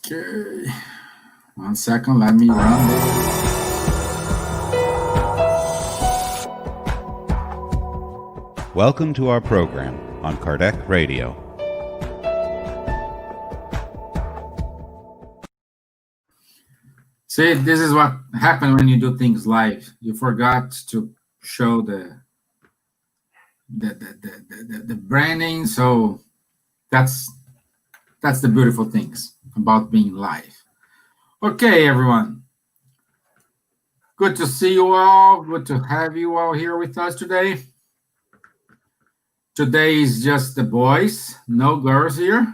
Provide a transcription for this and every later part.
Okay. 1 second, let me run this. Welcome to our program on Kardec Radio. See, this is what happened when you do things live. You forgot to show the branding, so that's the beautiful things about being live. Okay, everyone. Good to see you all. Good to have you all here with us today. Today is just the boys, no girls here.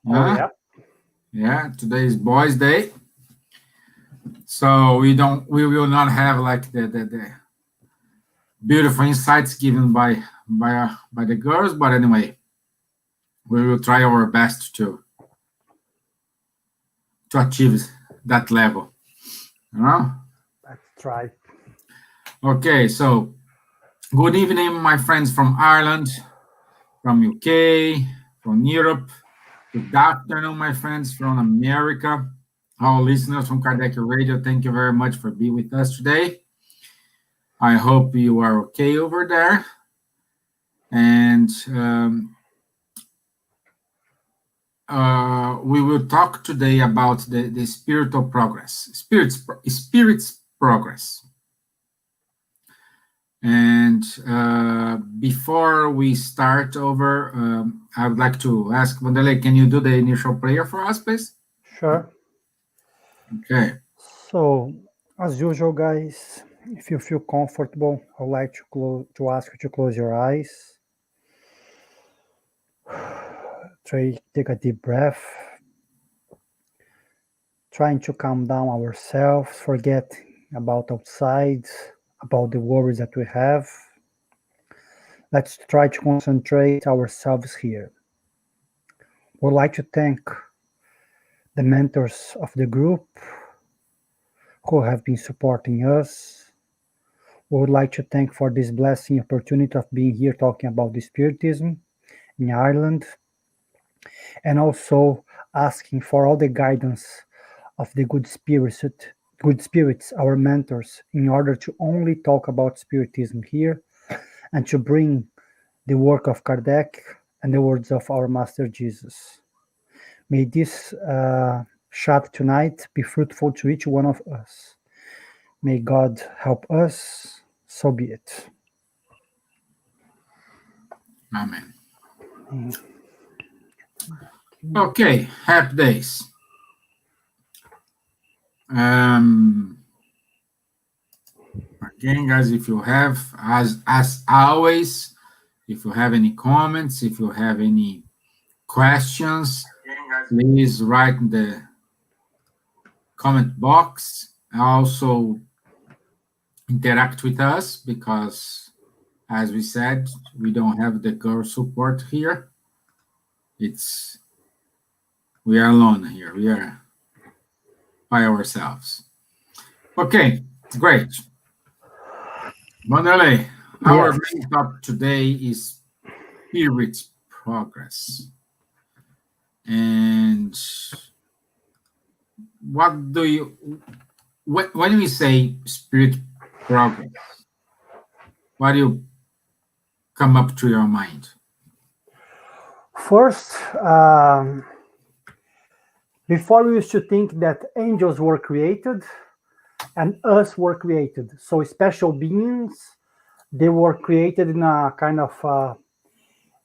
Yeah. Yeah, today is Boys' Day. So we will not have like the beautiful insights given by the girls, but anyway, we will try our best to achieve that level. That's right. Okay, so good evening, my friends from Ireland, from UK, from Europe. Good afternoon, my friends from America. Our listeners from Kardec Radio, thank you very much for being with us today. I hope you are okay over there. And we will talk today about the spiritual progress, spirit's progress. And before we start over, I would like to ask Wanderley, can you do the initial prayer for us, please? Sure. Okay. So, as usual, guys, if you feel comfortable, I would like to ask you to close your eyes. Take a deep breath. Trying to calm down ourselves, forget about outside, about the worries that we have. Let's try to concentrate ourselves here. We'd like to thank the mentors of the group who have been supporting us. We would like to thank for this blessing opportunity of being here talking about the Spiritism in Ireland, and also asking for all the guidance of the good spirits, our mentors, in order to only talk about Spiritism here and to bring the work of Kardec and the words of our Master Jesus. May this chat tonight be fruitful to each one of us. May God help us, so be it. Amen. Okay, happy days. Again, guys, if you have, as always, if you have any comments, if you have any questions, please write in the comment box. Also, interact with us because, as we said, we don't have the girl support here. We are alone here. We are by ourselves. Okay, great. Wanderley, our main topic today is spirit's progress. And what do you, when we say spirit progress, what do you come up to your mind? First, before we used to think that angels were created and us were created. So special beings, they were created in a kind of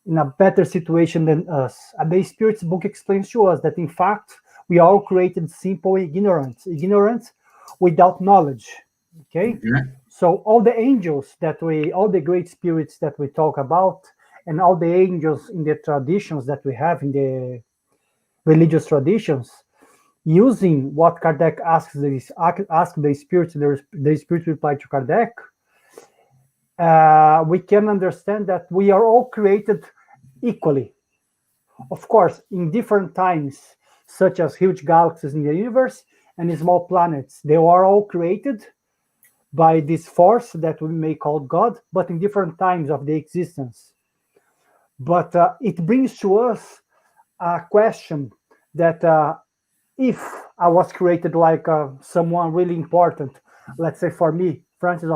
in a better situation than us. And the Spirit's book explains to us that in fact we are all created simple ignorant without knowledge. Okay? So all the angels all the great spirits that we talk about, and all the angels in the traditions that we have in the religious traditions, using what Kardec asks the Spirit, the Spirit replied to Kardec, we can understand that we are all created equally. Of course, in different times, such as huge galaxies in the universe and small planets, they are all created by this force that we may call God, but in different times of the existence. But it brings to us a question that if I was created like someone really important, let's say for me, Francis de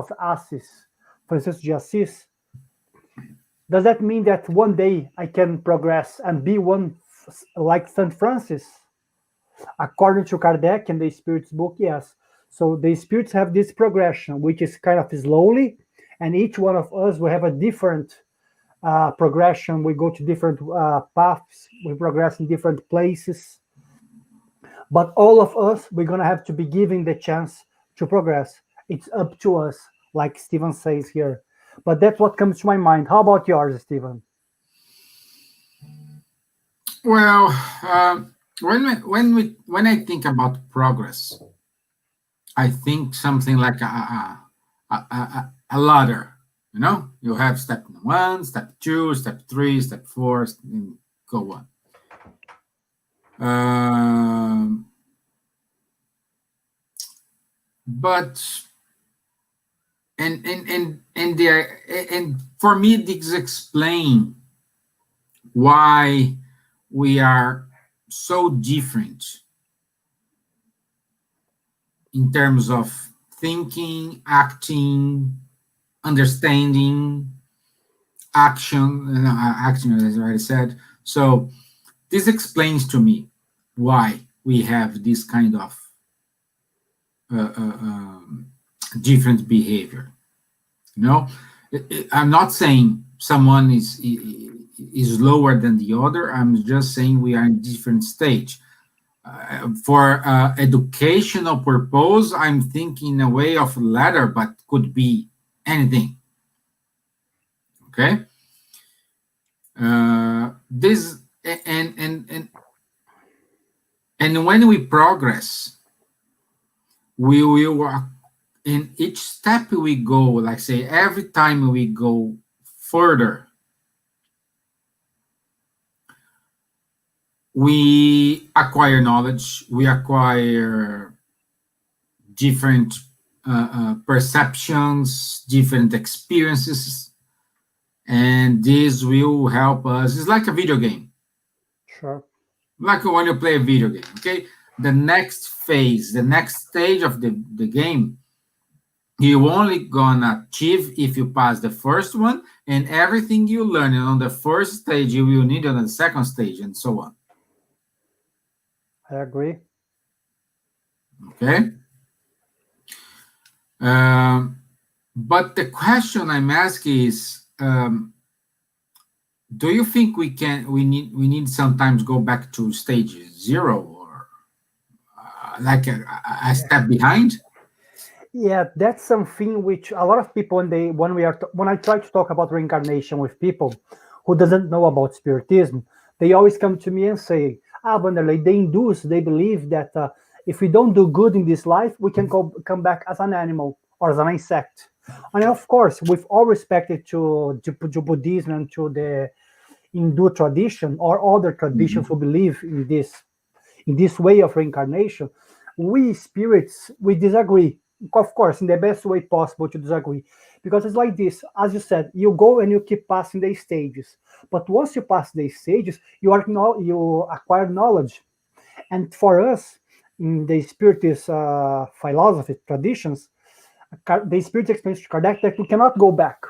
Assis, does that mean that one day I can progress and be one like Saint Francis? According to Kardec and the Spirit's book, yes. So the spirits have this progression, which is kind of slowly, and each one of us will have a different progression. We go to different paths, we progress in different places, but all of us, we're going to have to be given the chance to progress. It's up to us, like Steven says here. But that's what comes to my mind. How about yours, Steven? Well, when I think about progress, I think something like a ladder. You know, you have step 1, step 2, step 3, step 4, and go on. But and for me, this explain why we are so different in terms of thinking, acting, understanding, action, action, as I said. So this explains to me why we have this kind of different behavior. You know, I'm not saying someone is lower than the other. I'm just saying we are in different stage. For educational purpose, I'm thinking in a way of ladder, but could be anything. Okay. This and when we progress, we will in each step we go, like say every time we go further, we acquire knowledge, we acquire different perceptions, different experiences, and this will help us. It's like a video game. Sure. Like when you play a video game, okay? The next phase, the next stage of the game, you only gonna achieve if you pass the first one, and everything you learn on the first stage you will need on the second stage, and so on. I agree. Okay. But the question I'm asking is, do you think we need sometimes go back to stage 0 or like a step behind? Yeah, that's something which a lot of people when I try to talk about reincarnation with people who doesn't know about spiritism, they always come to me and say, Wanderley, they believe that if we don't do good in this life, we can come back as an animal or as an insect. And of course, with all respect to Buddhism and to the Hindu tradition or other traditions who believe in this way of reincarnation, we spirits, we disagree. Of course, in the best way possible to disagree. Because it's like this, as you said, you go and you keep passing the stages. But once you pass the stages, you acquire knowledge. And for us, in the Spiritist philosophy traditions, the Spirit explains to Kardec that we cannot go back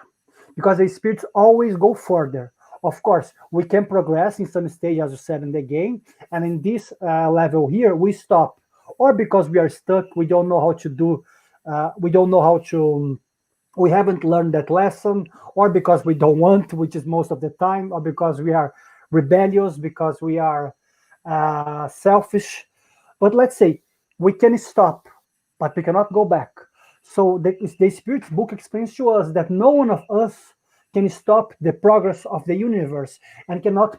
because the spirits always go further. Of course, we can progress in some stage, as you said, in the game, and in this level here, we stop, or because we are stuck, we don't know how to do, we don't know how to, we haven't learned that lesson, or because we don't want, which is most of the time, or because we are rebellious, because we are selfish. But let's say we can stop, but we cannot go back. So the Spirit's book explains to us that no one of us can stop the progress of the universe and cannot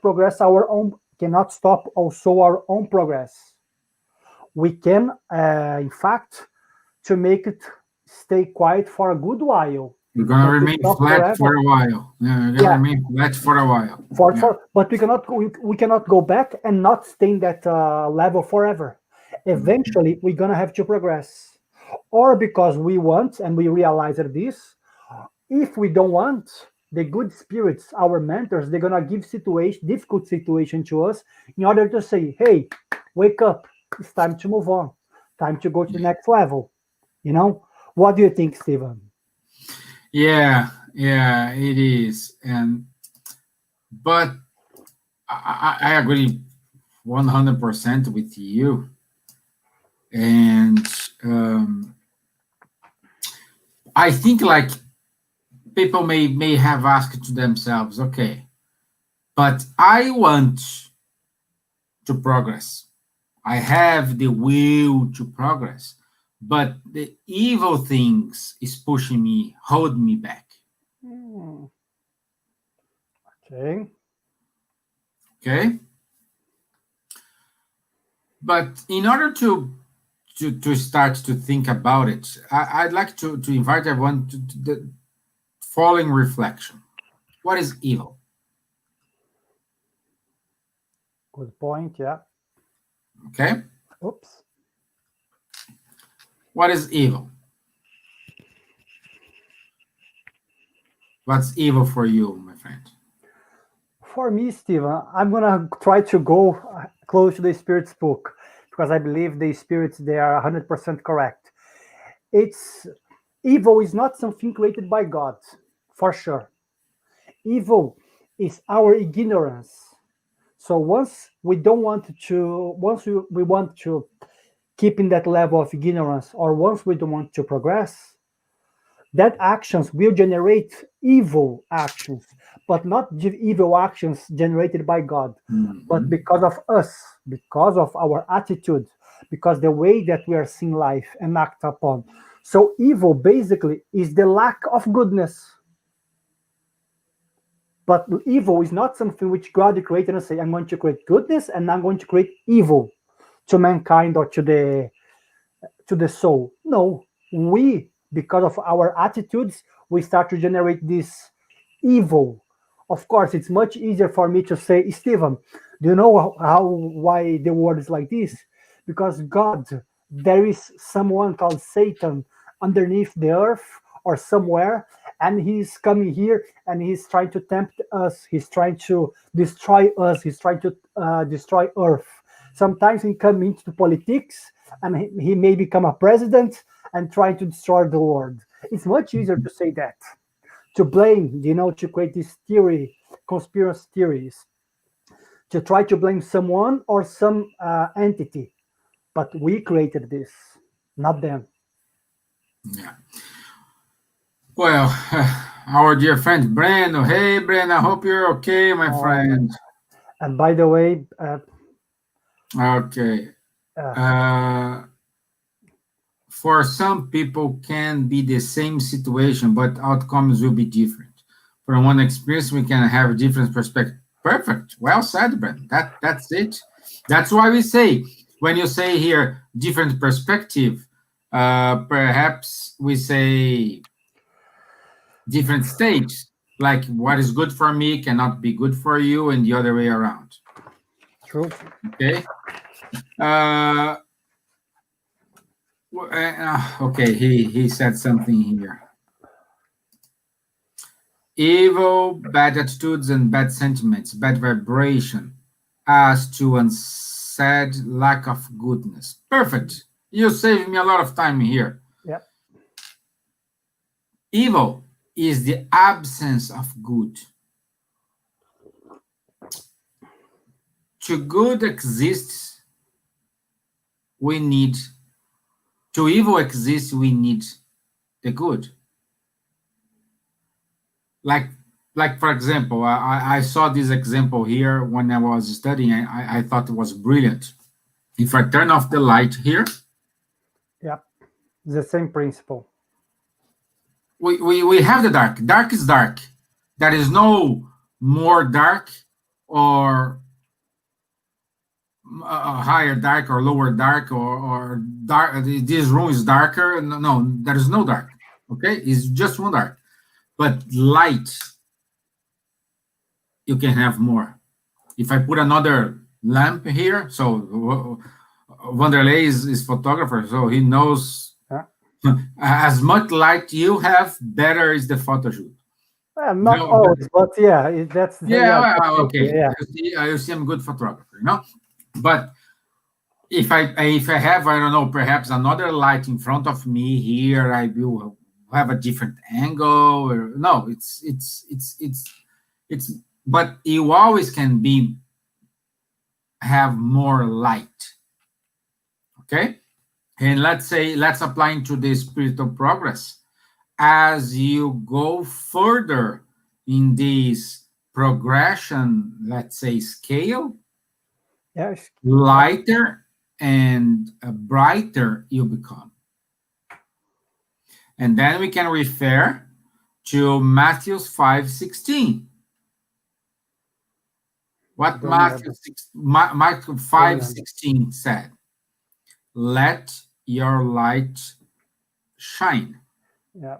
stop also our own progress. We can, in fact, to make it stay quiet for a good while. You're gonna remain flat for a while. Yeah, you're gonna remain flat for a while. But we cannot go back and not stay in that level forever. Eventually, we're gonna have to progress, or because we want and we realize that this. If we don't want, the good spirits, our mentors, they're gonna give difficult situation to us in order to say, hey, wake up, it's time to move on, time to go to the next level. You know, what do you think, Steven? Yeah, yeah, it is. But I agree 100% with you. And I think like people may have asked to themselves, okay, but I want to progress. I have the will to progress, but the evil things is pushing me, hold me back. Hmm, okay. Okay, but in order to start to think about it, I'd like to invite everyone to the following reflection. What is evil? Good point. Yeah. Okay, Oops. what is evil? What's evil for you, my friend? For me, Steven, I'm gonna try to go close to the Spirit's book because I believe the spirits they are 100% correct. It's evil is not something created by God, for sure. Evil is our ignorance. So once we want to keep in that level of ignorance, or once we don't want to progress, that actions will generate evil actions, but not evil actions generated by God, but Mhm. because of us, because of our attitude, because the way that we are seeing life and act upon. So evil basically is the lack of goodness. But evil is not something which God created and say, I'm going to create goodness and I'm going to create evil to mankind or to the soul. No, we, because of our attitudes, we start to generate this evil. Of course, it's much easier for me to say, Stephen, do you know why the word is like this? Because God, there is someone called Satan underneath the earth or somewhere, and he's coming here and he's trying to tempt us. He's trying to destroy us. He's trying to destroy Earth. Sometimes he come into politics and he may become a president and try to destroy the world. It's much easier to say that, to blame, to create this theory, conspiracy theories, to try to blame someone or some entity. But we created this, not them. Yeah. Well, our dear friend Breno. Hey, Breno, I hope you're okay, my Um, friend. and by the way, Okay. uh, Uh, for some people can be the same situation, but outcomes will be different. From one experience, we can have a different perspective. Perfect. Well said, Brent. That's it. That's why we say when you say here different perspective, perhaps we say different stages. Like what is good for me cannot be good for you, and the other way around. true. Okay. Uh, okay. He said something here. Evil, bad attitudes, and bad sentiments, bad vibration, as to unsaid lack of goodness. Perfect. You saved me a lot of time here. Yeah, Evil is the absence of good. To good exists, we need, to evil exist, we need the good. Like, like for example, I saw this example here when I was studying. I thought it was brilliant. If I turn off the light here, yeah, the same principle. we have the dark. Dark is dark. There is no more dark or higher dark or lower dark or dark. This room is darker. No, no, there is no dark. Okay, it's just one dark. But light, you can have more. If I put another lamp here, so Wanderley is photographer, so he knows Yeah, as much light you have, better is the photo shoot. Not No, always, but yeah, that's yeah, yeah, that's it, okay. yeah. You see, I'm a good photographer, But if I have, I don't know, perhaps another light in front of me here, I will have a different angle. Or, no, it's. But you always can have more light. Okay, and let's apply into the spiritual progress. As you go further in this progression, let's say scale, Yes. lighter and brighter you become. And then we can refer to Matthew 5:16. What Don't have Matthew don't remember. 5:16 said, let your light shine, Yeah.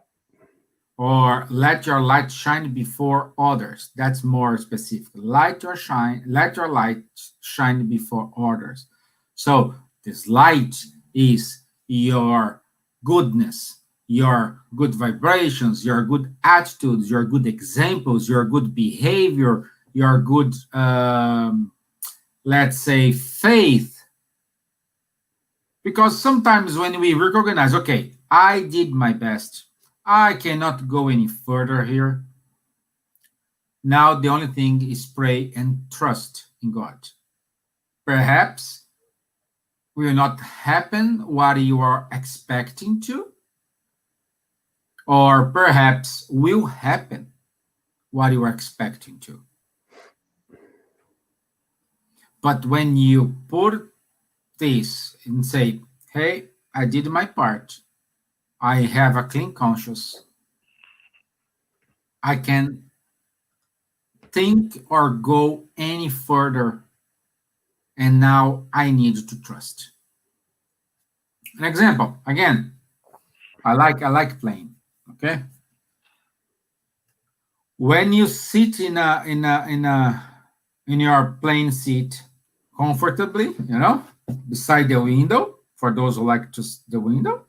or let your light shine before others. That's more specific. Let your light shine before others. So this light is your goodness, your good vibrations, your good attitudes, your good examples, your good behavior, your good, let's say, faith. Because sometimes when we recognize, okay, I did my best, I cannot go any further here. Now the only thing is pray and trust in God. Perhaps will not happen what you are expecting to, or perhaps will happen what you are expecting to. But when you put this and say, hey, I did my part, I have a clean conscience, I can think or go any further, and now I need to trust. An example, again, I like playing. Okay, when you sit in your playing seat comfortably, beside the window. For those who like to the window,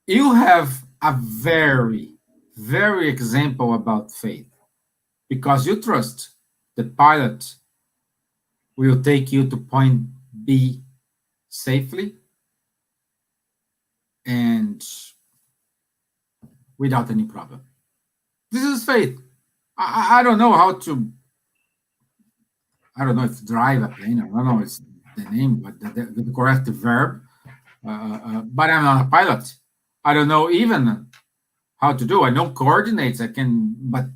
you have a very, very example about faith, because you trust the pilot will take you to point B safely and without any problem. This is faith. I don't know how to. I don't know if drive a plane. I don't know it's the name, but the correct verb. But I'm not a pilot. I don't know even how to do. I know coordinates. I can, but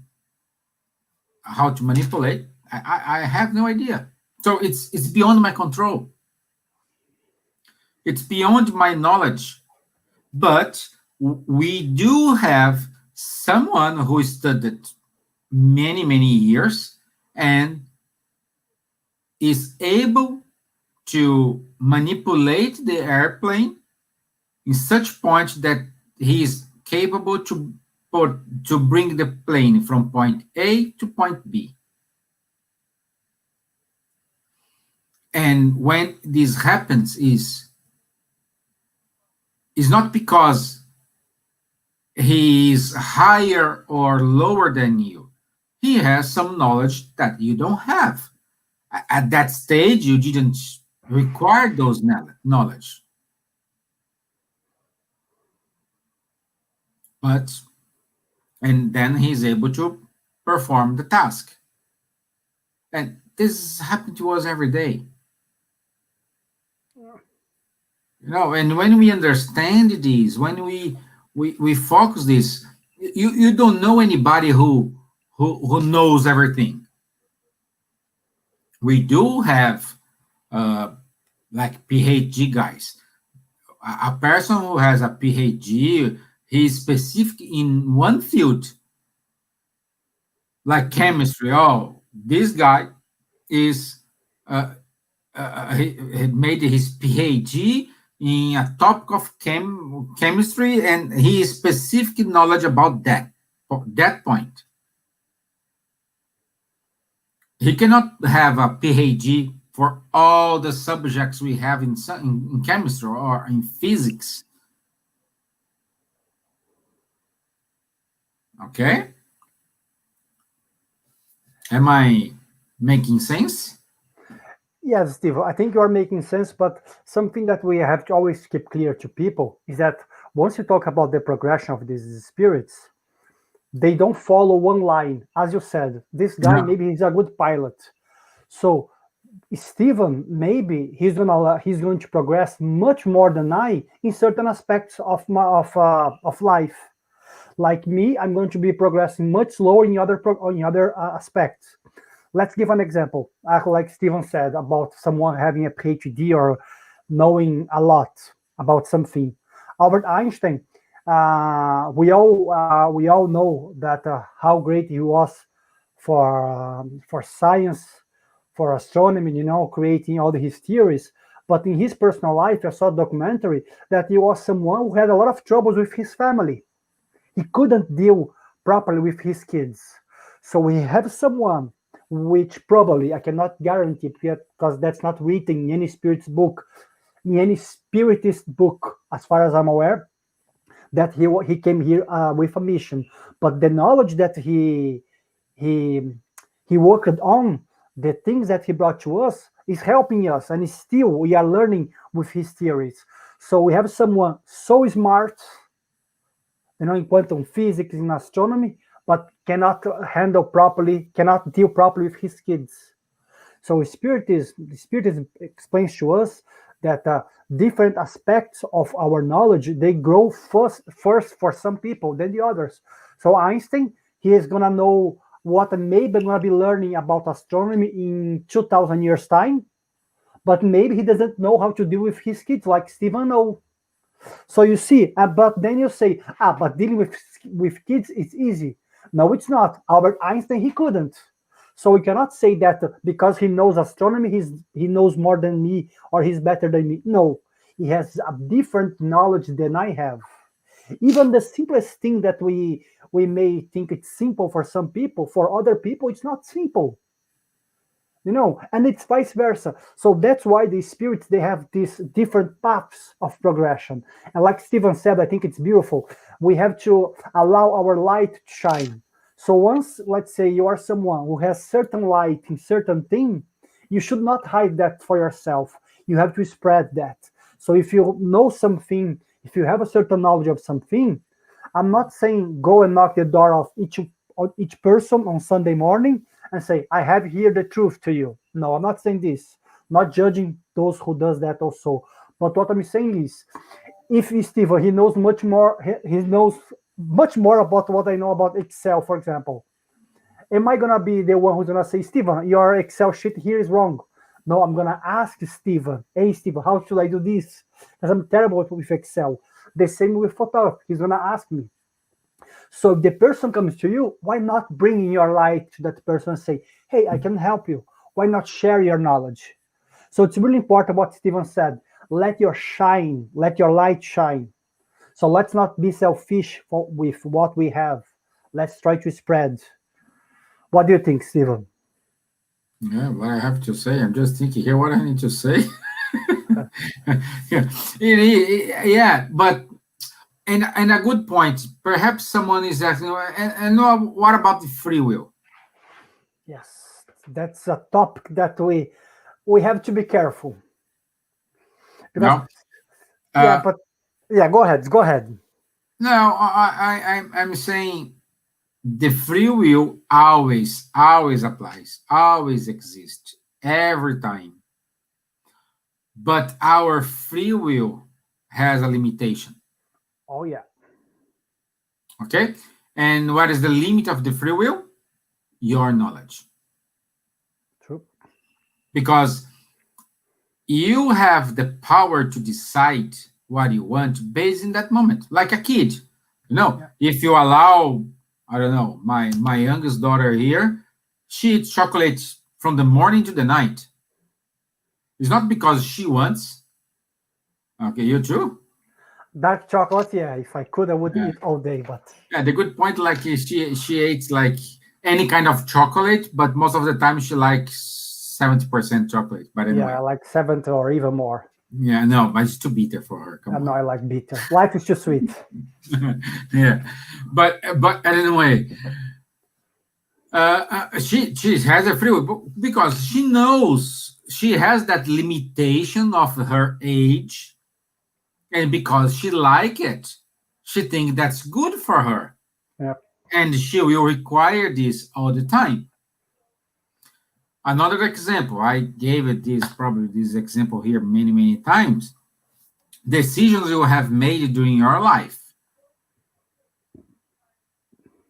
how to manipulate, I have no idea. So it's beyond my control. It's beyond my knowledge. But we do have someone who studied many, many years and is able to manipulate the airplane in such point that he is capable to bring the plane from point A to point B. And when this happens is not because he is higher or lower than you. He has some knowledge that you don't have. At that stage, you didn't require those knowledge. And then he's able to perform the task. And this happens to us every day. And when we understand this, when we focus this, you don't know anybody who knows everything. We do have like PhD guys. A person who has a PhD, he's specific in one field, like chemistry. Oh, this guy is he made his PhD in a topic of chemistry, and he is specific knowledge about that point. He cannot have a PhD for all the subjects we have in chemistry or in physics. Okay? Am I making sense? Yes, Steve, I think you are making sense, but something that we have to always keep clear to people is that once you talk about the progression of these spirits, they don't follow one line. As you said, this guy, No. maybe he's a good pilot. So Steven, maybe he's going to progress much more than I in certain aspects of of life. Like me, I'm going to be progressing much slower in other aspects. Let's give an example. Like Steven said about someone having a PhD or knowing a lot about something. Albert Einstein, we all know that how great he was for science, for astronomy. Creating all his theories. But in his personal life, I saw a documentary that he was someone who had a lot of troubles with his family. He couldn't deal properly with his kids. So we have someone which probably I cannot guarantee it yet because that's not written in any spirit's book, in any spiritist book, as far as I'm aware, that he came here with a mission. But the knowledge that he he worked on, the things that he brought to us, is helping us, and still we are learning with his theories. So we have someone so smart, in quantum physics, in astronomy, but cannot handle properly, cannot deal properly with his kids. So the Spirit explains to us that different aspects of our knowledge, they grow first for some people than the others. So Einstein, he is gonna know what maybe I'm gonna be learning about astronomy in 2,000 years time, but maybe he doesn't know how to deal with his kids like Stephen know. So you see, but then you say, but dealing with kids is easy. No, it's not. Albert Einstein, he couldn't. So we cannot say that because he knows astronomy, he knows more than me or he's better than me. No, he has a different knowledge than I have. Even the simplest thing that we may think it's simple for some people, for other people, it's not simple. And it's vice versa. So that's why the spirits, they have these different paths of progression. And like Stephen said, I think it's beautiful. We have to allow our light to shine. So once, let's say, you are someone who has certain light in certain thing, you should not hide that for yourself. You have to spread that. So if you know something, if you have a certain knowledge of something, I'm not saying go and knock the door of each person on Sunday morning and say, I have here the truth to you. No, I'm not saying this. Not judging those who does that also. But what I'm saying is, if Steve, he knows much more, he knows much more about what I know about Excel, for example. Am I gonna be the one who's gonna say, Steven, your Excel sheet here is wrong? No, I'm gonna ask Steven, hey Steven, how should I do this? Because I'm terrible with Excel. The same with photography. He's gonna ask me. So if the person comes to you, why not bring your light to that person and say, hey, I can help you. Why not share your knowledge? So it's really important what Steven said. Let your light shine. So let's not be selfish with what we have. Let's try to spread. What do you think, Steven? Yeah, what I have to say, I'm just thinking here what I need to say. Yeah, but and a good point. Perhaps someone is asking, and what about the free will? Yes, that's a topic that we have to be careful. Because No, but go ahead. no, I'm saying the free will always applies, always exists every time. But our free will has a limitation. Oh yeah. Okay, and what is the limit of the free will? Your knowledge. True. Because you have the power to decide what you want based in that moment, like a kid. If you allow, I don't know, my youngest daughter here, she eats chocolate from the morning to the night. It's not because she wants. Okay, you too? Dark chocolate, yeah. If I could, I would Yeah. eat all day. But Yeah, the good point, like she eats like any kind of chocolate, but most of the time she likes 70% chocolate. But anyway, yeah, like 70 or even more. Yeah, no, but it's too bitter for her. Come No, on. I like bitter. Life is too sweet. Yeah, but anyway, she has a free will because she knows she has that limitation of her age, and because she like it, she think that's good for her, Yeah. and she will require this all the time. Another example, I gave it this example here many times. Decisions you have made during your life.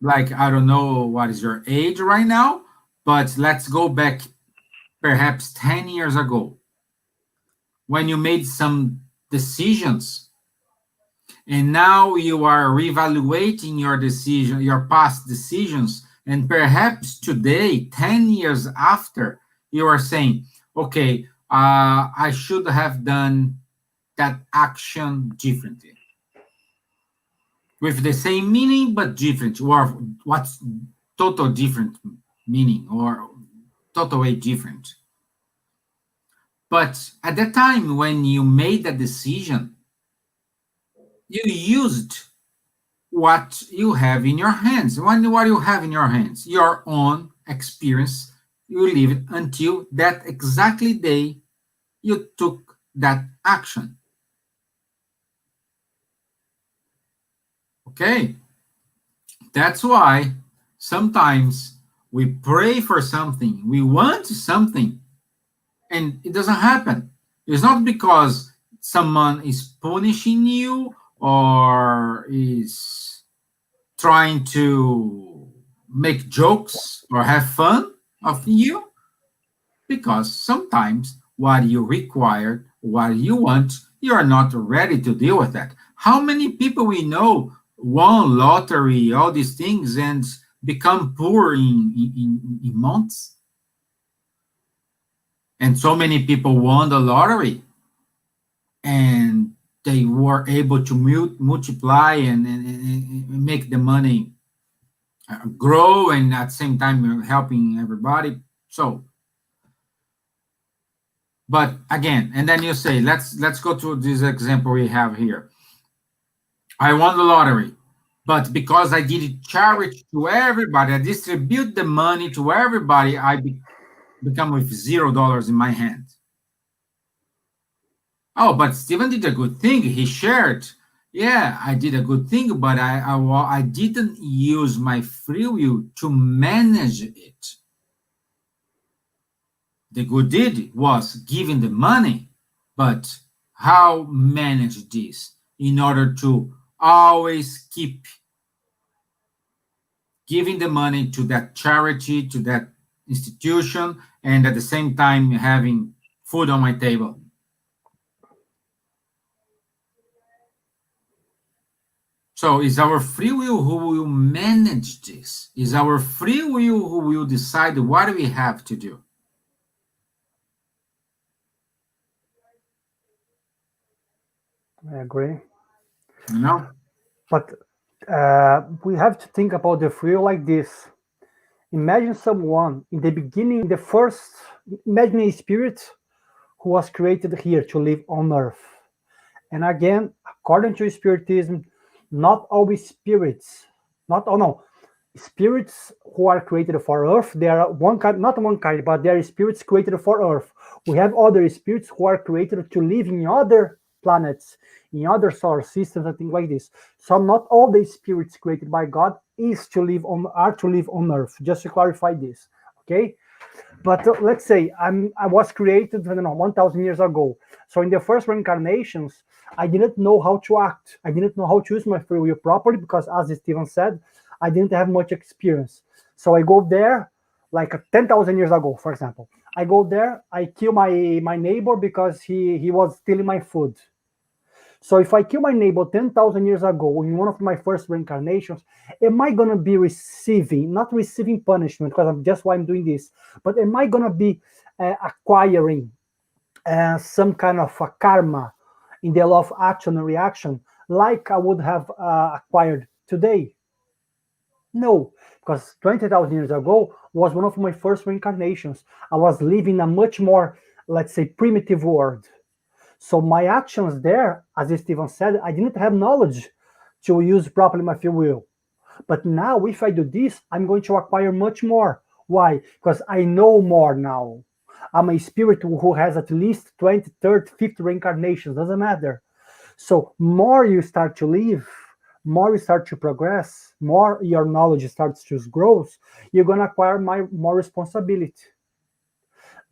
Like, I don't know what is your age right now, but let's go back perhaps 10 years ago when you made some decisions, and now you are reevaluating your decision, your past decisions, and perhaps today, 10 years after, you are saying, okay, I should have done that action differently, with the same meaning but different, or what's total different meaning, or total way different. But at the time when you made that decision, you used what you have in your hands. What you have in your hands, your own experience. You live it until that exactly day you took that action. Okay? That's why sometimes we pray for something, we want something, and it doesn't happen. It's not because someone is punishing you or is trying to make jokes or have fun of you, because sometimes what you require, what you want, you are not ready to deal with that. How many people we know won lottery, all these things, and become poor in months? And so many people won the lottery and they were able to multiply and make the money grow, and at the same time helping everybody. So, but again, and then you say, let's go to this example we have here. I won the lottery, but because I did charity to everybody, I distribute the money to everybody, I become with $0 in my hand. Oh, but Steven did a good thing. He shared. Yeah, I did a good thing, but I didn't use my free will to manage it. The good deed was giving the money, but how manage this in order to always keep giving the money to that charity, to that institution, and at the same time having food on my table. So is our free will who will manage this? Is our free will who will decide what we have to do? I agree. You know? But we have to think about the free will like this. Imagine someone in the beginning, the first, imagine a spirit who was created here to live on earth. And again, according to Spiritism, not always spirits, not, oh no, spirits who are created for earth, they are one kind, not one kind, but they are spirits created for earth. We have other spirits who are created to live in other planets, in other solar systems and things like this. So not all the spirits created by God are to live on earth. Just to clarify this, okay? But let's say I was created, I don't know, 1,000 years ago. So in the first reincarnations, I didn't know how to act. I didn't know how to use my free will properly because, as Steven said, I didn't have much experience. So I go there, like 10,000 years ago, for example. I go there, I kill my neighbor because he was stealing my food. So if I kill my neighbor 10,000 years ago in one of my first reincarnations, am I going to be not receiving punishment because I'm just why I'm doing this, but am I going to be acquiring some kind of a karma in the law of action and reaction like I would have acquired today? No, because 20,000 years ago was one of my first reincarnations. I was living a much more, let's say, primitive world. So my actions there, as Steven said, I didn't have knowledge to use properly my free will. But now, if I do this, I'm going to acquire much more. Why? Because I know more now. I'm a spirit who has at least 20, 30, 50 reincarnations, doesn't matter. So, more you start to live, more you start to progress, more your knowledge starts to grow, you're going to acquire more responsibility.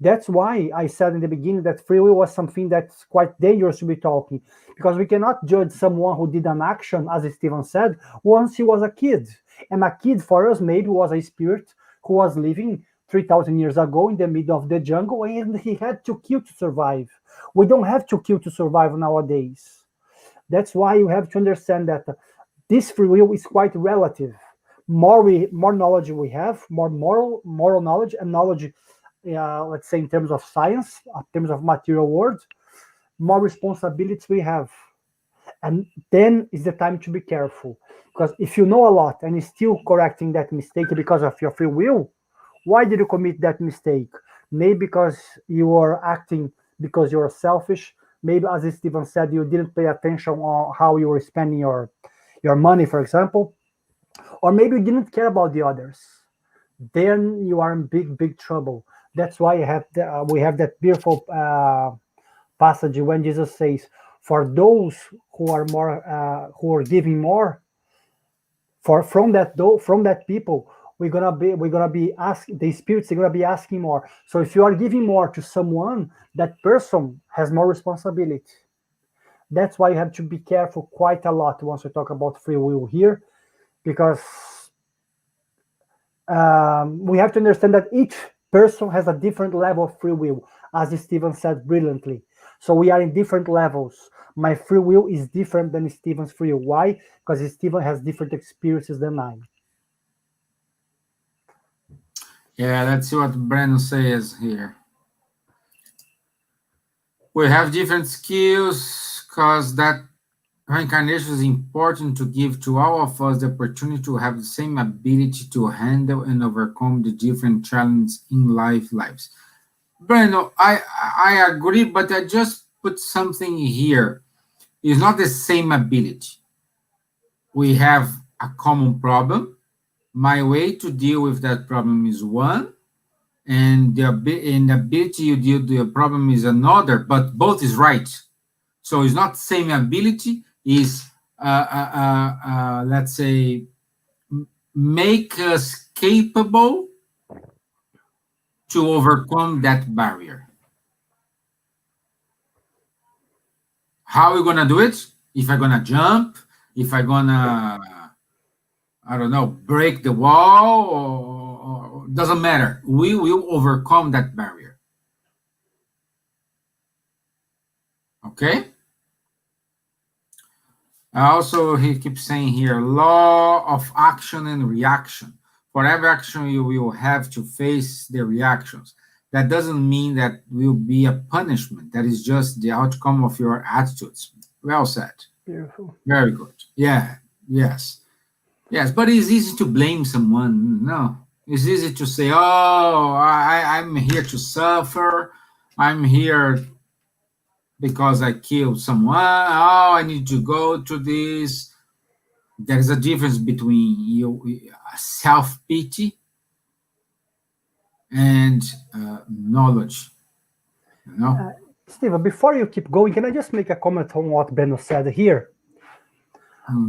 That's why I said in the beginning that free will was something that's quite dangerous to be talking, because we cannot judge someone who did an action, as Steven said, once he was a kid. And a kid for us maybe was a spirit who was living 3,000 years ago in the middle of the jungle and he had to kill to survive. We don't have to kill to survive nowadays. That's why you have to understand that this free will is quite relative. More knowledge we have, more moral knowledge and knowledge, let's say in terms of science, in terms of material world, more responsibilities we have. And then is the time to be careful. Because if you know a lot and you're still correcting that mistake because of your free will, why did you commit that mistake? Maybe because you were acting because you're selfish. Maybe, as Steven said, you didn't pay attention on how you were spending your money, for example. Or maybe you didn't care about the others. Then you are in big trouble. That's why we have that beautiful passage when Jesus says, "For those who are giving more, from that people, we're gonna be asking the spirits. Are gonna be asking more. So if you are giving more to someone, that person has more responsibility. That's why you have to be careful quite a lot once we talk about free will here, because we have to understand that each person has a different level of free will, as Steven said brilliantly. So we are in different levels. My free will is different than Steven's free will. Why? Because Steven has different experiences than I. Yeah, let's see what Brandon says here. We have different skills because that reincarnation is important to give to all of us the opportunity to have the same ability to handle and overcome the different challenges in lives. Breno, I agree, but I just put something here. It's not the same ability. We have a common problem. My way to deal with that problem is one, and the ability you deal with the problem is another, but both is right. So it's not same ability, is let's say make us capable to overcome that barrier. How are we gonna do it? If I'm gonna jump, if I'm gonna, I don't know, break the wall, or doesn't matter. We will overcome that barrier. Okay? Also, he keeps saying here, law of action and reaction. For every action, you will have to face the reactions. That doesn't mean that will be a punishment. That is just the outcome of your attitudes. Well said. Beautiful. Very good. Yeah. Yes. Yes. But it's easy to blame someone. No. It's easy to say, oh, I'm here to suffer. I'm here because I killed someone. Oh, I need to go to this. There is a difference between self-pity and knowledge. You know? Steven, before you keep going, can I just make a comment on what Benno said here?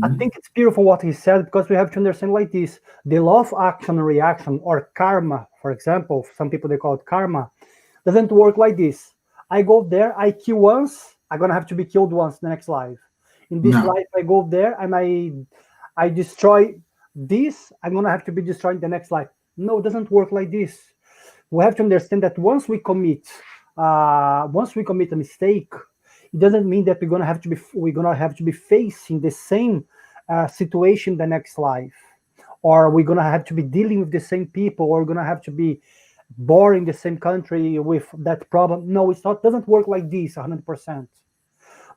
I think it's beautiful what he said, because we have to understand like this. The law of action and reaction, or karma, for example, some people they call it karma, doesn't work like this. I go there, I kill once, I'm gonna have to be killed once the next life. In this life, I go there and I destroy this, I'm gonna have to be destroying the next life. No, it doesn't work like this. We have to understand that once we commit a mistake, it doesn't mean that we're gonna have to be facing the same situation the next life, or we're gonna have to be dealing with the same people, or we're gonna have to be born in the same country with that problem. No, it's not. Doesn't work like this 100%.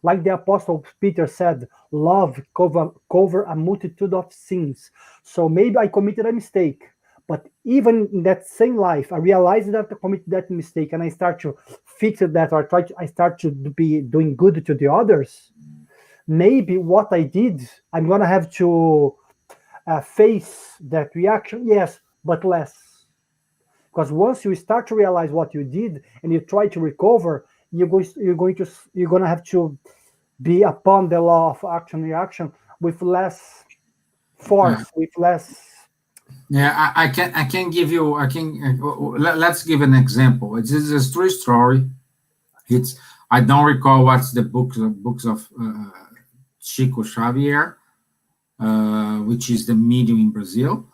Like the Apostle Peter said, love cover a multitude of sins. So maybe I committed a mistake, But even in that same life, I realize that I committed that mistake, and I start to fix it that, or I start to be doing good to the others. Maybe what I did, I'm gonna have to face that reaction, yes, but less. Because once you start to realize what you did and you try to recover, you're gonna have to be upon the law of action reaction with less Yeah. force, with less. Yeah, I can give you let's give an example. It's a true story. It's I don't recall what's the books of Chico Xavier, which is the medium in Brazil.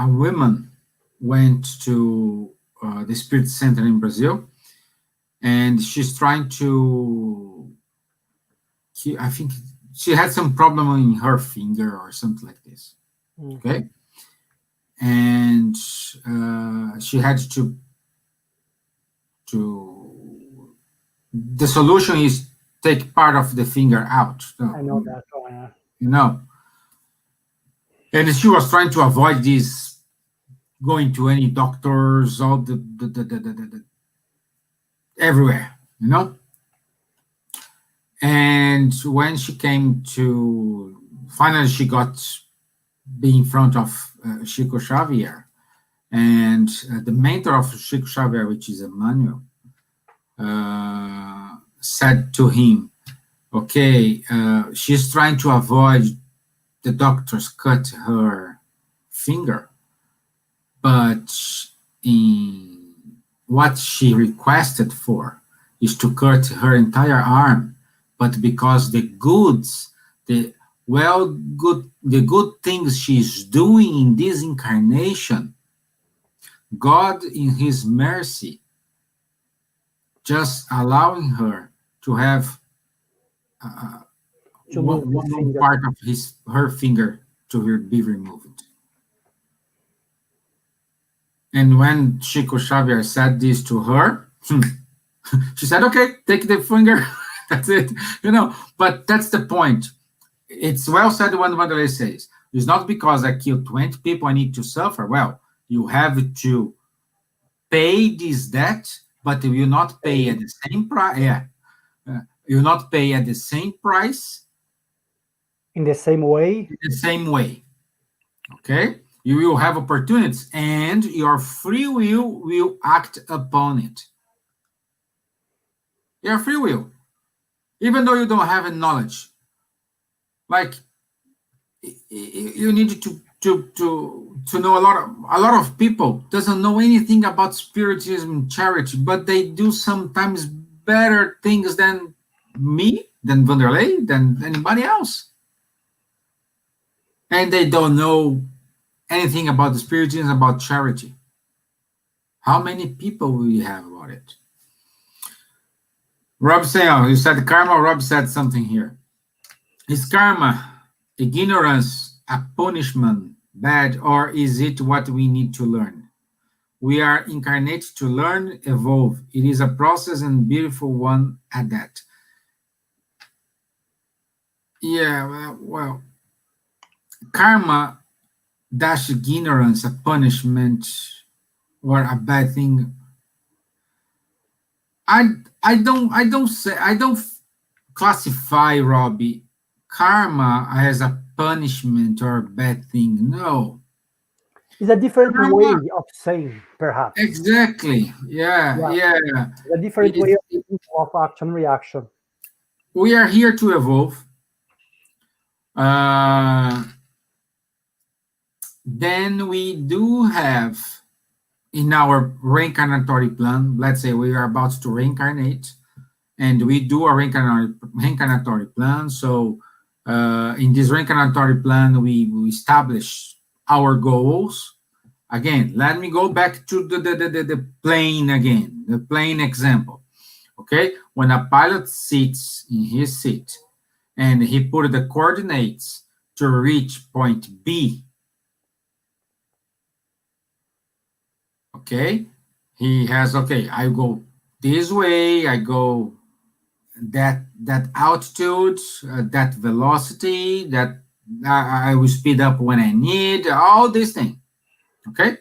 A woman went to the Spirit Center in Brazil, and she's trying to. I think she had some problem in her finger or something like this. Okay, and she had to. The solution is take part of the finger out. I know that. Oh, yeah. You know, and she was trying to avoid this going to any doctors, all the everywhere, you know. And when she came to, finally, she got be in front of Chico Xavier, and the mentor of Chico Xavier, which is Emmanuel, said to him, "Okay, she's trying to avoid the doctors cut her finger, but in what she requested for is to cut her entire arm, but because the good things she's doing in this incarnation, God in his mercy just allowing her to have To lose one this finger. part of her finger to be removed." And when Chico Xavier said this to her, she said, "Okay, take the finger." That's it, you know. But that's the point. It's well said when Wanderley says, "It's not because I killed 20 people I need to suffer." Well, you have to pay this debt, but you will not pay at the same price. Yeah, you will not pay at the same price In the same way. in the same way. Okay, you will have opportunities, and your free will act upon it. Your free will, even though you don't have any knowledge. Like you need to know a lot of people doesn't know anything about spiritism and charity, but they do sometimes better things than me, than Wanderley, than anybody else, and they don't know anything about the spiritism, about charity. How many people will we have about it? Rob said, oh, you said karma. Rob said something here. Is karma ignorance a punishment bad, or is it what we need to learn? We are incarnated to learn, evolve. It is a process and beautiful one at that. Yeah, well, karma dash ignorance a punishment or a bad thing. I don't classify, Robbie, karma as a punishment or a bad thing. No. It's a different Karma, way of saying, perhaps. exactly. Yeah. It's a different way of action reaction. We are here to evolve. Then we do have in our reincarnatory plan, let's say we are about to reincarnate, and we do a reincarnatory plan. So in this reincarnatory plan, we establish our goals. Again, let me go back to the plane again, the plane example. Okay, when a pilot sits in his seat and he put the coordinates to reach point B, okay, he has, okay, I go this way, I go that altitude, that velocity, that I will speed up when I need, all these things. Okay,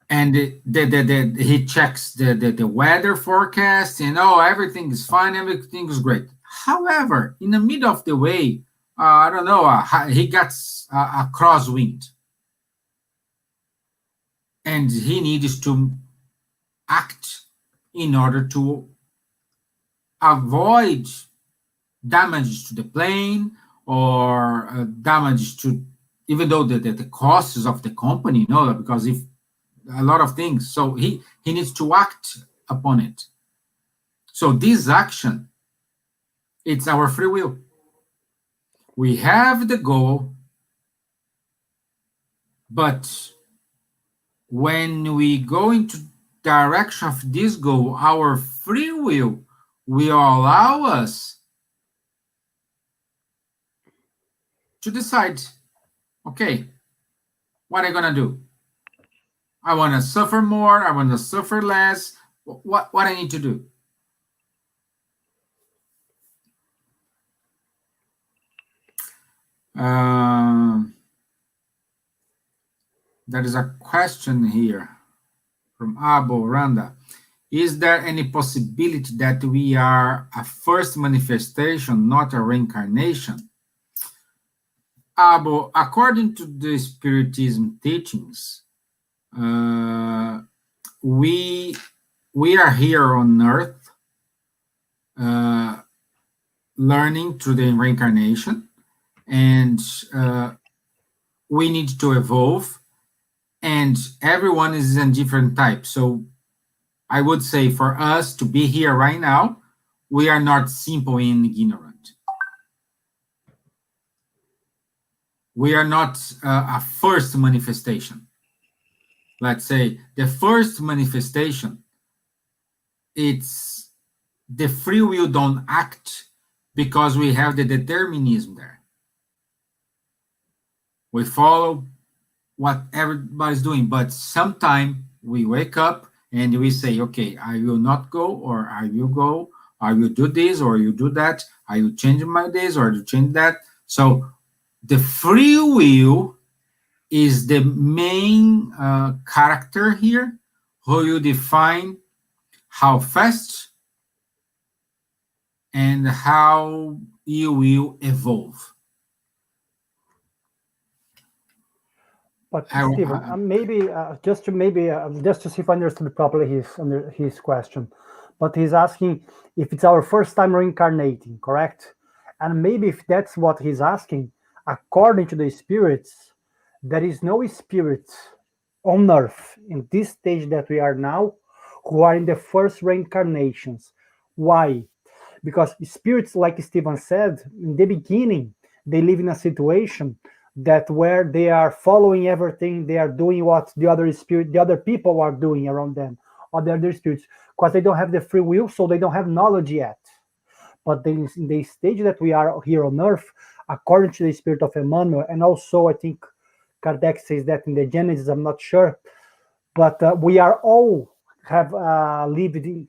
and he checks the weather forecast, and everything is fine, everything is great. However, in the middle of the way, I don't know, he gets a crosswind, and he needs to act in order to avoid damage to the plane or damage to, even though the costs of the company, because if a lot of things, so he needs to act upon it. So this action, it's our free will. We have the goal, but when we go into direction of this goal, our free will allow us to decide, okay, what am I gonna do? I want to suffer more, I want to suffer less. What I need to do? There is a question here from Abo Randa. Is there any possibility that we are a first manifestation, not a reincarnation? Abo, according to the Spiritism teachings, we are here on Earth learning through the reincarnation, and we need to evolve, and everyone is in different types. So I would say for us to be here right now, we are not simple and ignorant. We are not a first manifestation. Let's say the first manifestation, it's the free will don't act because we have the determinism there. We follow what everybody's doing, but sometime we wake up and we say, okay, I will not go, or I will go, I will do this, or you do that, I will change my days, or you change that. So the free will is the main character here, who you define how fast and how you will evolve. But Steven, maybe just to see if I understood properly his question, but he's asking if it's our first time reincarnating, correct? And maybe if that's what he's asking, according to the spirits, there is no spirit on Earth in this stage that we are now who are in the first reincarnations. Why? Because spirits, like Steven said, in the beginning, they live in a situation that where they are following everything, they are doing what the other people are doing around them, or the other spirits, because they don't have the free will, so they don't have knowledge yet. But in the stage that we are here on Earth, according to the spirit of Emmanuel, and also I think Kardec says that in the Genesis, I'm not sure, but we are all have lived in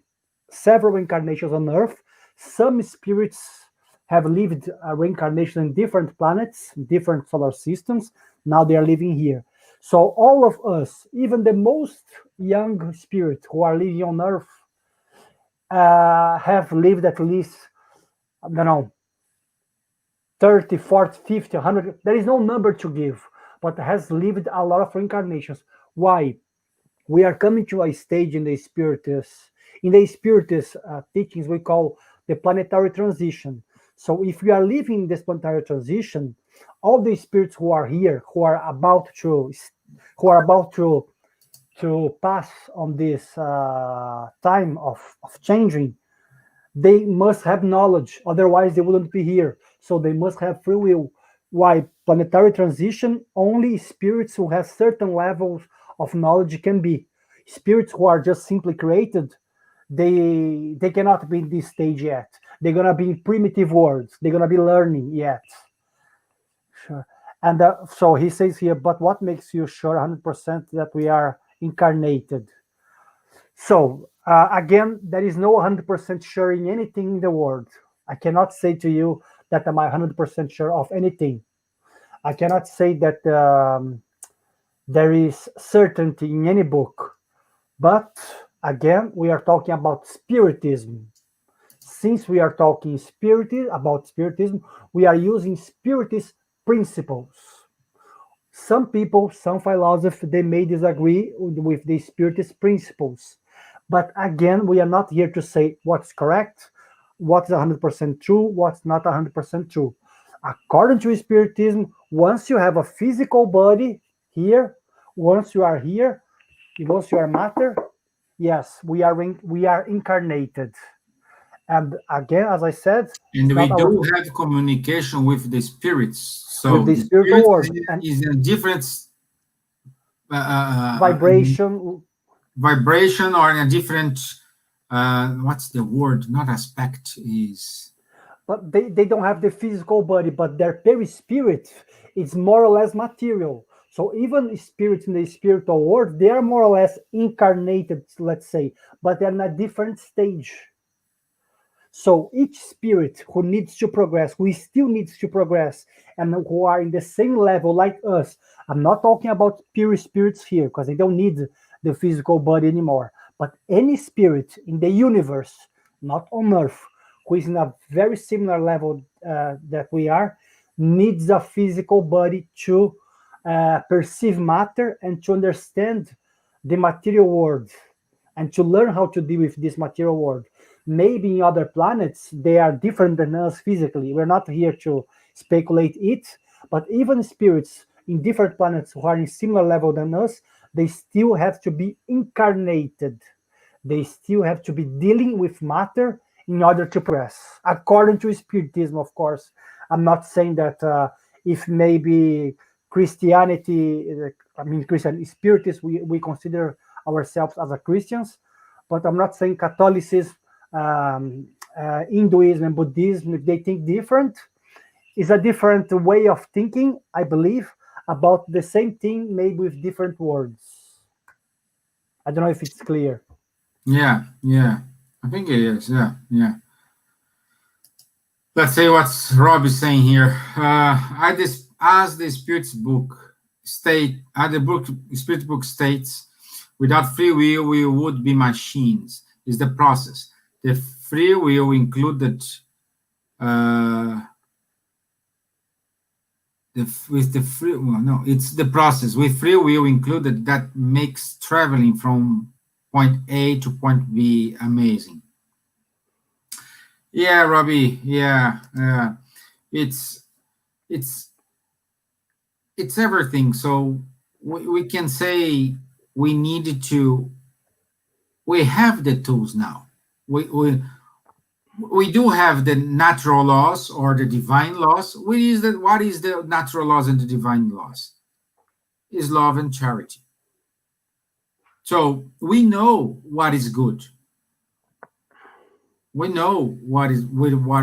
several incarnations on Earth. Some spirits have lived a reincarnation in different planets, different solar systems. Now they are living here. So all of us, even the most young spirits who are living on Earth, have lived at least, I don't know, 30, 40, 50, 100. There is no number to give, but has lived a lot of reincarnations. Why? We are coming to a stage in the Spiritist. In the Spiritist teachings, we call the planetary transition. So if we are living this planetary transition, all the spirits who are here, who are about to pass on this time of changing, they must have knowledge, otherwise they wouldn't be here. So they must have free will. Why? Planetary transition, only spirits who have certain levels of knowledge can be. Spirits who are just simply created, they cannot be in this stage yet. They're gonna be in primitive worlds. They're gonna be learning yet. Sure. And so he says here, but what makes you sure 100% that we are incarnated? So Again, there is no 100% sure in anything in the world. I cannot say to you that I'm 100% sure of anything. I cannot say that there is certainty in any book. But again, we are talking about Spiritism. Since we are talking about Spiritism, we are using Spiritist principles. Some people, some philosophers, they may disagree with the Spiritist principles. But again, we are not here to say what's correct, what's 100% true, what's not 100% true. According to Spiritism, once you have a physical body here, once you are here, once you are matter, yes, we are incarnated. And again, as I said, And it's we not our do have communication with the spirits. So with the the spiritual spirit world and is a different vibration. vibration or in a different, what's the word? Not aspect is. But they don't have the physical body, but their perispirit is more or less material. So even spirits in the spiritual world, they are more or less incarnated, let's say, but they're in a different stage. So each spirit who needs to progress, who still needs to progress, and who are in the same level like us. I'm not talking about pure spirits here because they don't need the physical body anymore. But any spirit in the universe, not on Earth, who is in a very similar level that we are, needs a physical body to perceive matter and to understand the material world and to learn how to deal with this material world. Maybe in other planets they are different than us physically. We're not here to speculate it, but even spirits in different planets who are in similar level than us, they still have to be incarnated. They still have to be dealing with matter in order to progress. According to Spiritism, of course. I'm not saying that if maybe Christianity, Christian Spiritists, we consider ourselves as a Christians, but I'm not saying Catholicism, Hinduism, and Buddhism, they think different. It's a different way of thinking, I believe, about the same thing, maybe with different words. I don't know if it's clear. Yeah, yeah. I think it is. Yeah, yeah. Let's say what Rob is saying here. As the Spirit's book Spirit book states, without free will, we would be machines. Is the process. The free will included it's the process with free will included that makes traveling from point A to point B amazing. Yeah, Robbie. Yeah, it's everything. So we can say we needed to. We have the tools now. We do have the natural laws or the divine laws. What is the natural laws and the divine laws? Is love and charity. So we know what is good. We know what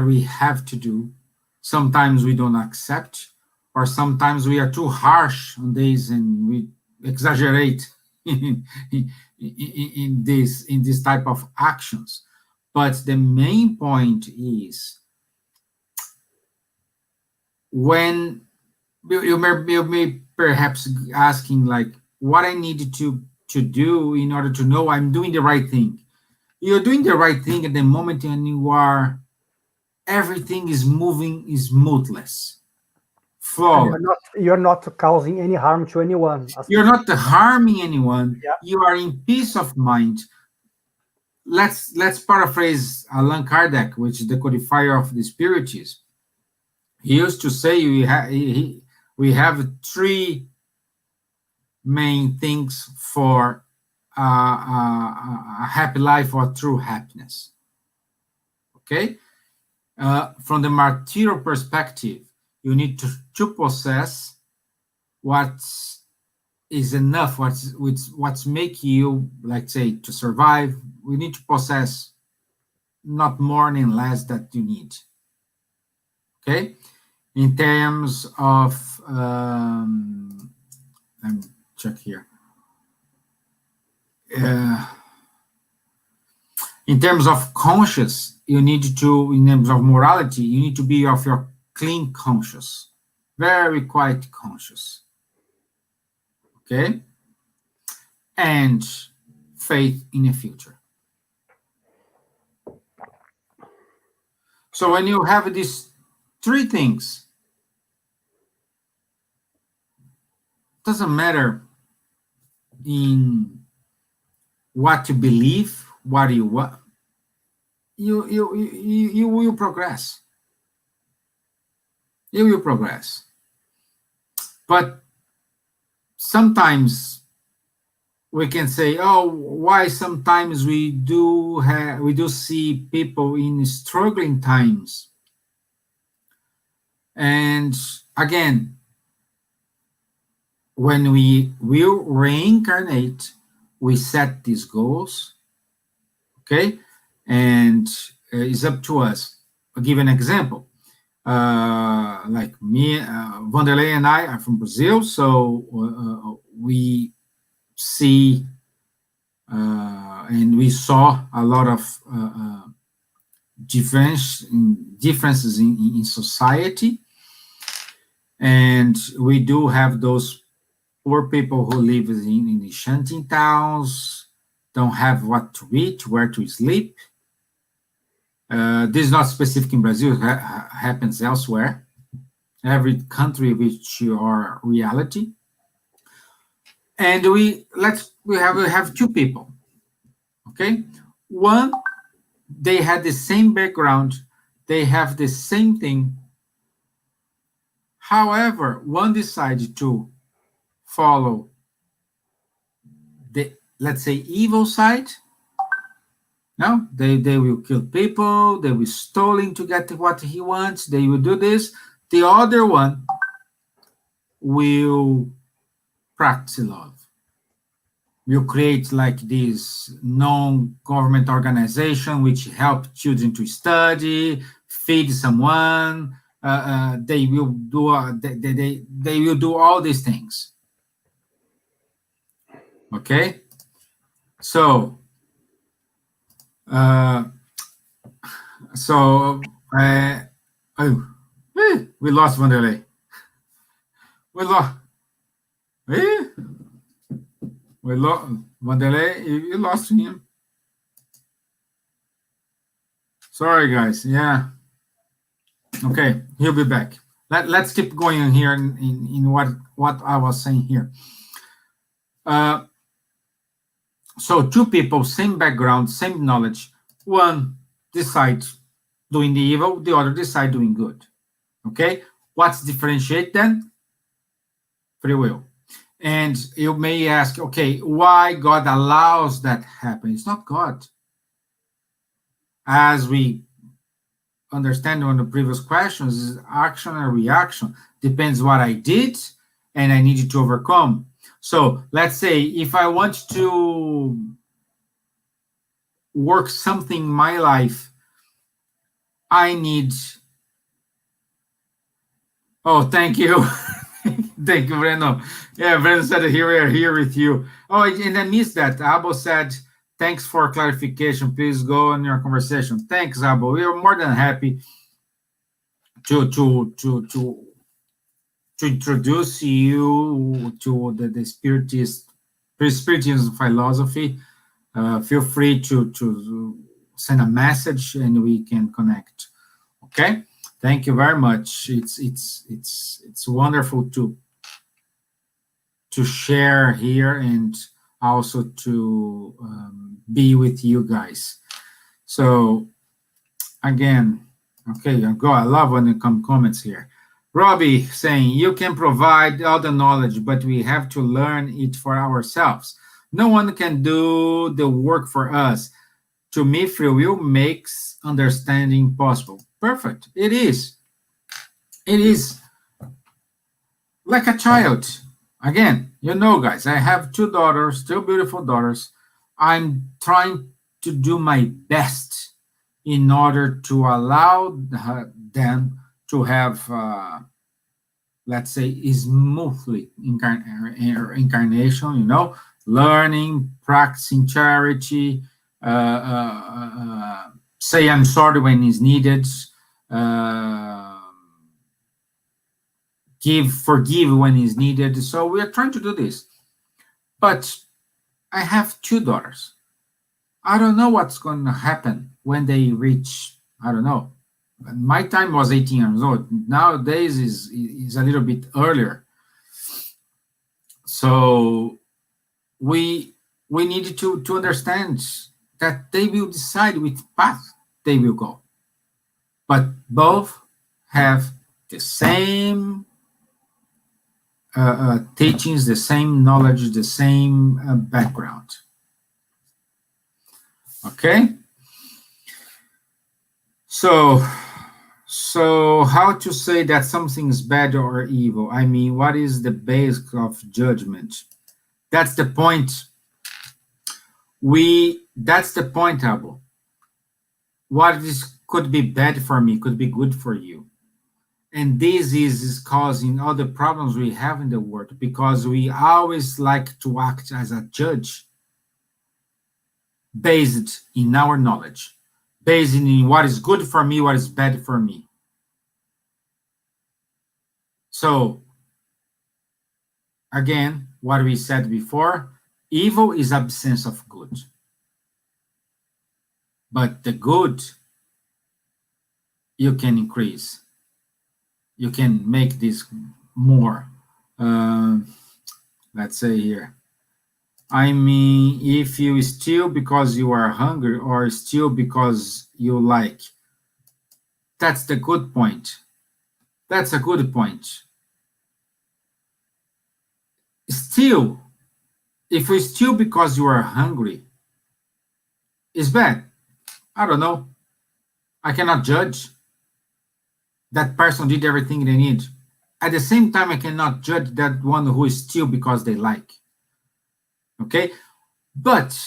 we have to do. Sometimes we don't accept, or sometimes we are too harsh on this and we exaggerate in this type of actions. But the main point is when you may perhaps asking like what I needed to do in order to know I'm doing the right thing. You're doing the right thing at the moment when everything is moving is smoothless, flawless. You're not causing any harm to anyone. You're not harming anyone. Yeah. You are in peace of mind. Let's paraphrase Allan Kardec, which is the codifier of the Spiritism. He used to say we have three main things for a happy life or true happiness. Okay? From the material perspective, you need to possess what is enough, what's make you, let's say, to survive. We need to possess not more and less that you need. Okay? In terms of, let me check here. In terms of conscious, you need to, in terms of morality, you need to be of your clean conscious, very quiet conscious. Okay? And faith in the future. So when you have these three things, doesn't matter in what you believe, what you want, you will progress. You will progress. But sometimes we can say, oh, why sometimes we do see people in struggling times. And again, when we will reincarnate, we set these goals, okay? And it's up to us. I'll give an example. Like me, Wanderley and I are from Brazil, so we see and we saw a lot of differences in society, and we do have those poor people who live in the shanty towns, don't have what to eat, where to sleep. This is not specific in Brazil, it happens elsewhere. Every country which are reality. And we have two people, okay? One, they had the same background, they have the same thing. However, one decided to follow the, let's say, evil side. No, they will kill people, they will stealing to get what he wants, they will do this. The other one will practice love. Will create like this non-government organization which help children to study, feed someone. They will do they will do all these things. Okay, so we lost Wanderley. We lost Wanderley. You lost him. Sorry, guys. Yeah. Okay, he'll be back. Let's keep going here in what I was saying here. So two people, same background, same knowledge. One decides doing the evil, the other decide doing good. Okay, what's differentiate then? Free will. And you may ask, okay, why God allows that happen? It's not God. As we understand on the previous questions, is action and reaction. Depends what I did and I needed to overcome. So let's say if I want to work something in my life, I need... Oh, thank you. Thank you, Breno. Yeah, Breno said here we are here with you. Oh, and I missed that. Abo said, thanks for clarification. Please go on your conversation. Thanks, Abo. We are more than happy to introduce you to the Spiritism philosophy. Feel free to send a message and we can connect. Okay, thank you very much. It's wonderful to share here and also to be with you guys. So again, okay, I love when there come comments here. Robbie saying, you can provide all the knowledge, but we have to learn it for ourselves. No one can do the work for us. To me, free will makes understanding possible. Perfect. It is. It is like a child. Again, you know, guys, I have two daughters, two beautiful daughters. I'm trying to do my best in order to allow them to have, let's say, smoothly incarnation, you know, learning, practicing charity, say I'm sorry when it's needed, forgive when it's needed. So we are trying to do this. But I have 2 daughters. I don't know what's going to happen when they reach, I don't know. My time was 18 years old. Nowadays is a little bit earlier. So we need to understand that they will decide which path they will go. But both have the same teachings, the same knowledge, the same background. Okay? So how to say that something is bad or evil? I mean, what is the base of judgment? That's the point. That's the point, Abu. What could be bad for me could be good for you. And this is causing all the problems we have in the world, because we always like to act as a judge based in our knowledge, based in what is good for me, what is bad for me. So, again, what we said before, evil is absence of good. But the good, you can increase. You can make this more. Let's say here. I mean, if you steal because you are hungry or steal because you like, that's the good point. That's a good point. Steal, if you steal because you are hungry, is bad. I don't know. I cannot judge. That person did everything they need. At the same time, I cannot judge that one who is steal because they like. Okay? But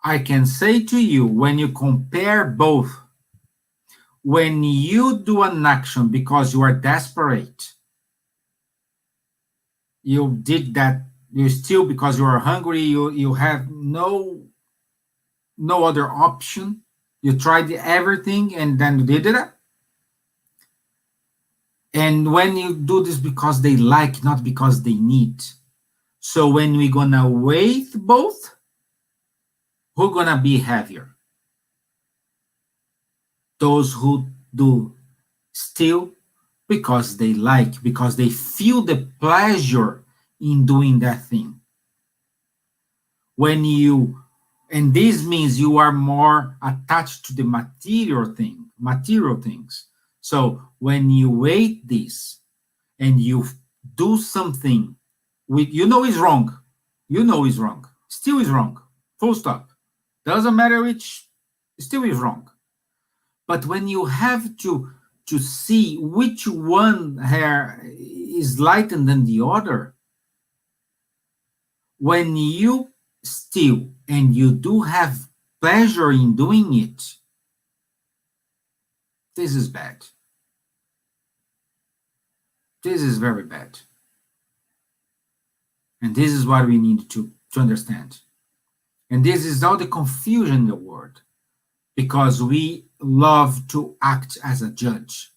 I can say to you, when you compare both, when you do an action because you are desperate, you did that, you steal because you are hungry, you have no other option, you tried everything and then you did it. And when you do this because they like, not because they need. So when we're gonna weigh both, who's gonna be heavier? Those who do steal because they like, because they feel the pleasure in doing that thing. And this means you are more attached to the material things. So when you weigh this and you do something with, is wrong, still is wrong, full stop. Doesn't matter which, still is wrong. But when you have to see which one here is lighter than the other, when you steal and you do have pleasure in doing it, this is bad. This is very bad. And this is what we need to understand. And this is all the confusion in the world, because we love to act as a judge.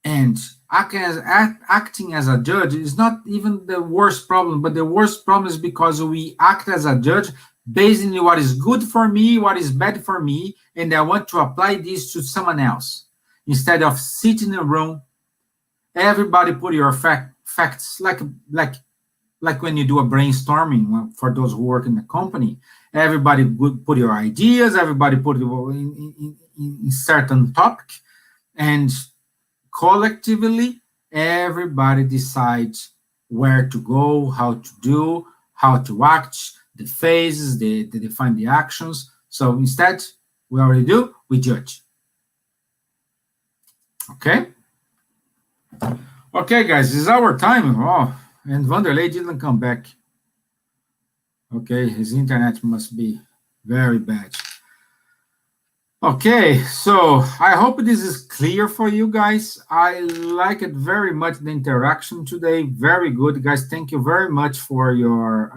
And acting as a judge is not even the worst problem, but the worst problem is because we act as a judge based on what is good for me, what is bad for me, and I want to apply this to someone else. Instead of sitting in a room, everybody put your facts, like when you do a brainstorming for those who work in the company, everybody would put your ideas, everybody put it in certain topic, and collectively, everybody decides where to go, how to do, how to act, the phases, they define the actions. So instead, we already do, we judge. Okay? Okay, guys, it's our time. Oh, and Wanderley didn't come back. Okay, his internet must be very bad. Okay, so I hope this is clear for you guys. I like it very much, the interaction today. Very good, guys. Thank you very much for your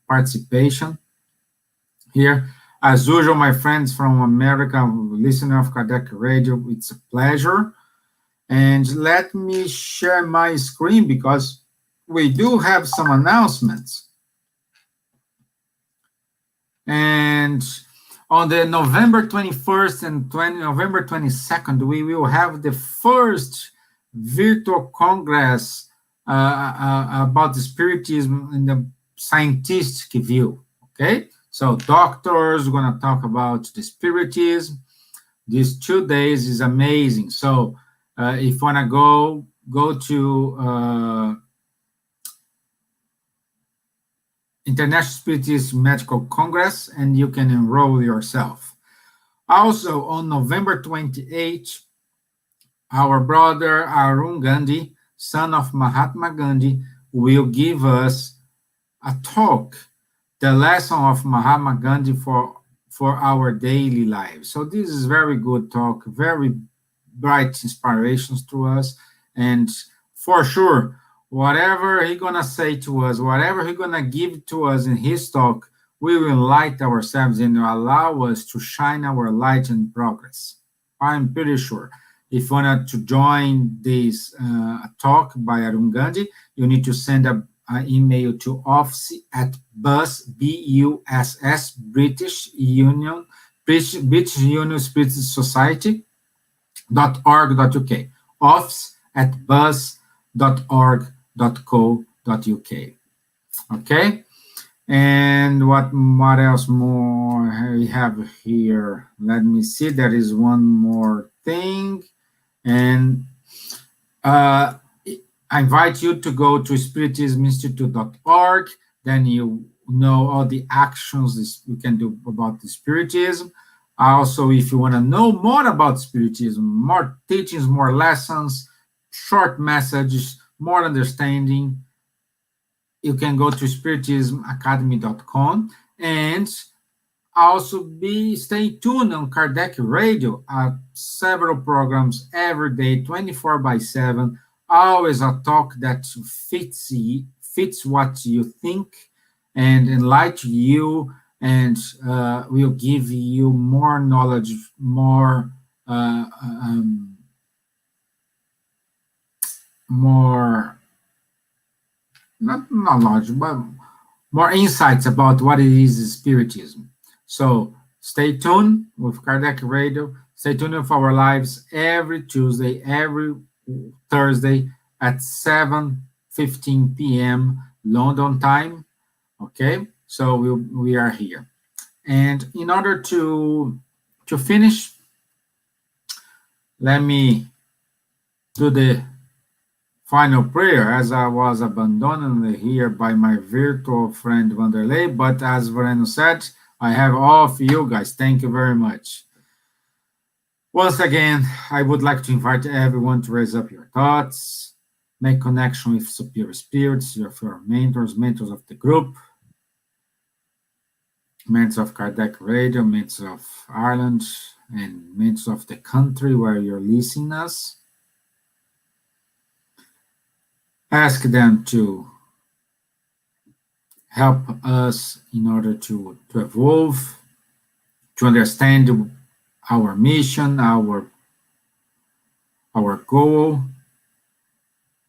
participation here. As usual, my friends from America, listener of Kardec Radio, it's a pleasure. And let me share my screen because we do have some announcements. And on the November 21st and November 22nd, we will have the first virtual congress about the Spiritism in the scientific view. Okay, so doctors are going to talk about the Spiritism. These 2 days is amazing. So if you want to go to International Spiritist Medical Congress, and you can enroll yourself. Also, on November 28th, our brother Arun Gandhi, son of Mahatma Gandhi, will give us a talk, the lesson of Mahatma Gandhi for our daily lives. So this is very good talk, very bright inspirations to us, and for sure, whatever he's gonna say to us, whatever he's gonna give to us in his talk, we will light ourselves and allow us to shine our light and progress. I'm pretty sure. If you want to join this talk by Arun Gandhi, you need to send an email to office@BUSS, BUSS, British Union Spiritist Society .org.uk, office@buzz.org.co.uk. Okay, and what else more we have here? Let me see. There is one more thing, and I invite you to go to spiritisminstitute.org. Then you know all the actions you can do about the Spiritism. Also, if you want to know more about Spiritism, more teachings, more lessons, short messages, more understanding, you can go to spiritismacademy.com, and also stay tuned on Kardec Radio. Several programs every day, 24/7. Always a talk that fits what you think and enlighten you, and will give you more knowledge, more not knowledge, but more insights about what it is Spiritism. So stay tuned with Kardec Radio. Stay tuned with our lives every Tuesday, every Thursday at 7:15 p.m. London time. Okay, so we are here. And in order to finish, let me do the final prayer, as I was abandoned here by my virtual friend Wanderley. But as Vereno said, I have all of you guys. Thank you very much. Once again, I would like to invite everyone to raise up your thoughts, make connection with superior spirits, your mentors of the group, mentors of Kardec Radio, mentors of Ireland, and mentors of the country where you're listening us. Ask them to help us in order to evolve, to understand our mission, our goal,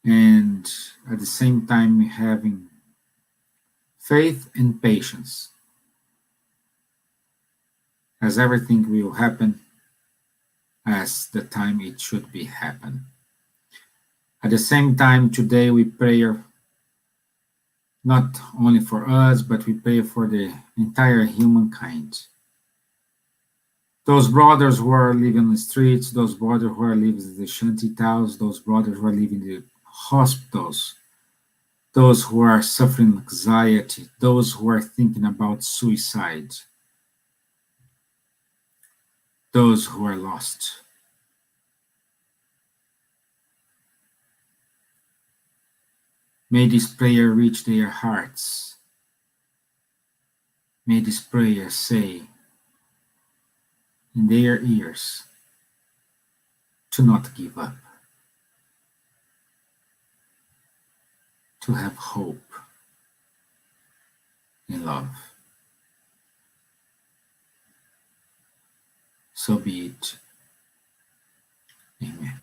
and at the same time having faith and patience, as everything will happen as the time it should be happen. At the same time, today we pray not only for us, but we pray for the entire humankind. Those brothers who are living on the streets, those brothers who are living in the shanty towns, those brothers who are living in the hospitals, those who are suffering anxiety, those who are thinking about suicide, those who are lost. May this prayer reach their hearts. May this prayer say in their ears to not give up, to have hope in love. so be it. Amen.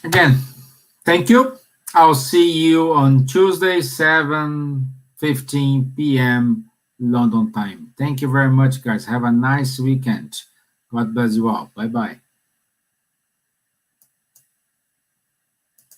Again, thank you. I'll see you on Tuesday, 7:15 p.m. London time. Thank you very much, guys. Have a nice weekend. God bless you all. Bye-bye.